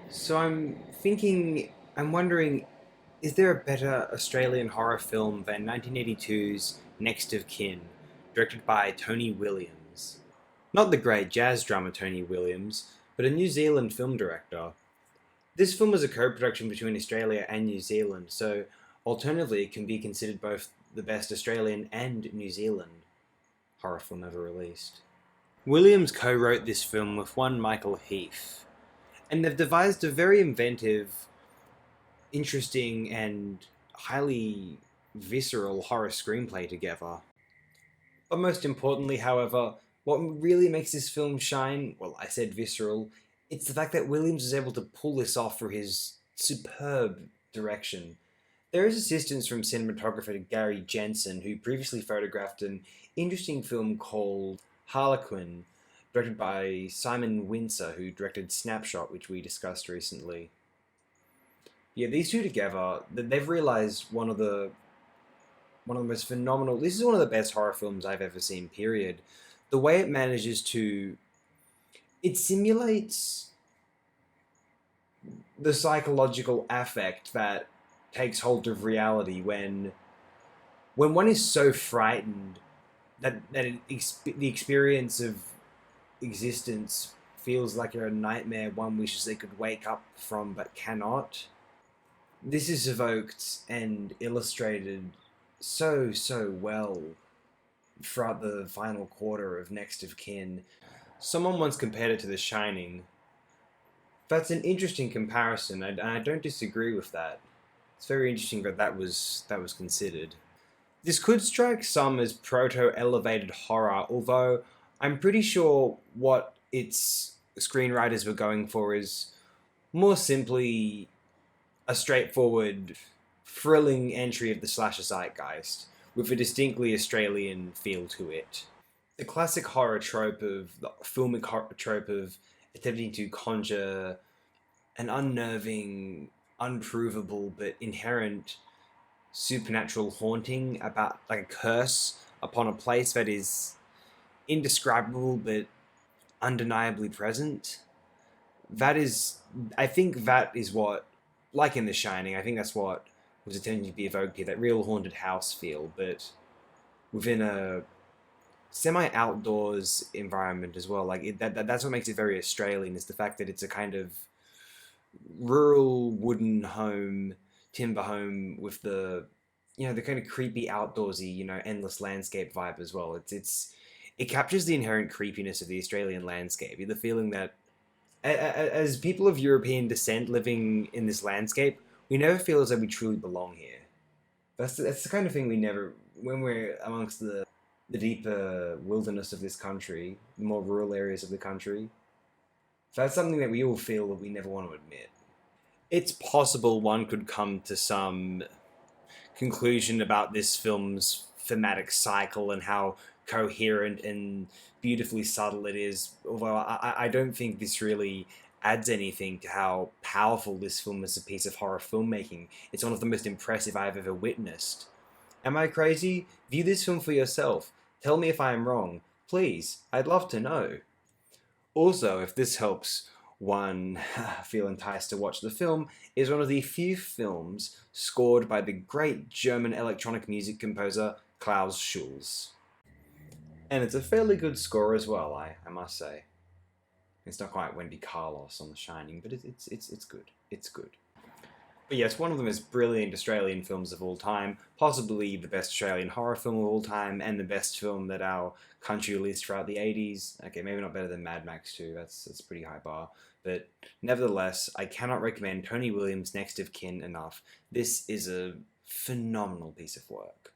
So I'm wondering, is there a better Australian horror film than 1982's Next of Kin, directed by Tony Williams? Not the great jazz drummer Tony Williams, but a New Zealand film director. This film was a co-production between Australia and New Zealand, so alternatively it can be considered both the best Australian and New Zealand horror film ever released. Williams co-wrote this film with one Michael Heath, and they've devised a very inventive, interesting, and highly visceral horror screenplay together. But most importantly, however, what really makes this film shine, well, I said visceral, it's the fact that Williams was able to pull this off through his superb direction. There is assistance from cinematographer Gary Jensen, who previously photographed an interesting film called Harlequin, directed by Simon Windsor, who directed Snapshot, which we discussed recently. Yeah, these two together, they've realized one of the most phenomenal. This is one of the best horror films I've ever seen. Period. The way it manages to, it simulates the psychological affect that takes hold of reality when one is so frightened the experience of existence feels like a nightmare one wishes they could wake up from but cannot. This is evoked and illustrated so well throughout the final quarter of Next of Kin. Someone once compared it to The Shining. That's an interesting comparison, and I don't disagree with that. It's very interesting that that was considered. This could strike some as proto-elevated horror, although I'm pretty sure what its screenwriters were going for is more simply a straightforward, thrilling entry of the slasher zeitgeist, with a distinctly Australian feel to it. The classic horror trope of the filmic horror trope of attempting to conjure an unnerving, unprovable but inherent supernatural haunting about like a curse upon a place that is indescribable but undeniably present. That is, I think that is what, like in The Shining, I think that's what was attempting to be evoked here, that real haunted house feel, but within a semi outdoors environment as well. Like that's what makes it very Australian, is the fact that it's a kind of rural wooden home, timber home with the the kind of creepy outdoorsy, endless landscape vibe as well. It captures the inherent creepiness of the Australian landscape. The feeling that as people of European descent living in this landscape, we never feel as though we truly belong here. That's the kind of thing we never, when we're amongst the deeper wilderness of this country, the more rural areas of the country. That's something that we all feel that we never want to admit. It's possible one could come to some conclusion about this film's thematic cycle and how coherent and beautifully subtle it is. Although I don't think this really adds anything to how powerful this film is a piece of horror filmmaking. It's one of the most impressive I've ever witnessed. Am I crazy? View this film for yourself. Tell me if I am wrong. Please, I'd love to know. Also, if this helps one feel enticed to watch the film, is one of the few films scored by the great German electronic music composer Klaus Schulze. And it's a fairly good score as well, I must say. It's not quite Wendy Carlos on The Shining, but it's good. It's good. But yes, one of the most brilliant Australian films of all time, possibly the best Australian horror film of all time, and the best film that our country released throughout the 80s. Okay, maybe not better than Mad Max 2, that's a pretty high bar. But nevertheless, I cannot recommend Tony Williams' Next of Kin enough. This is a phenomenal piece of work.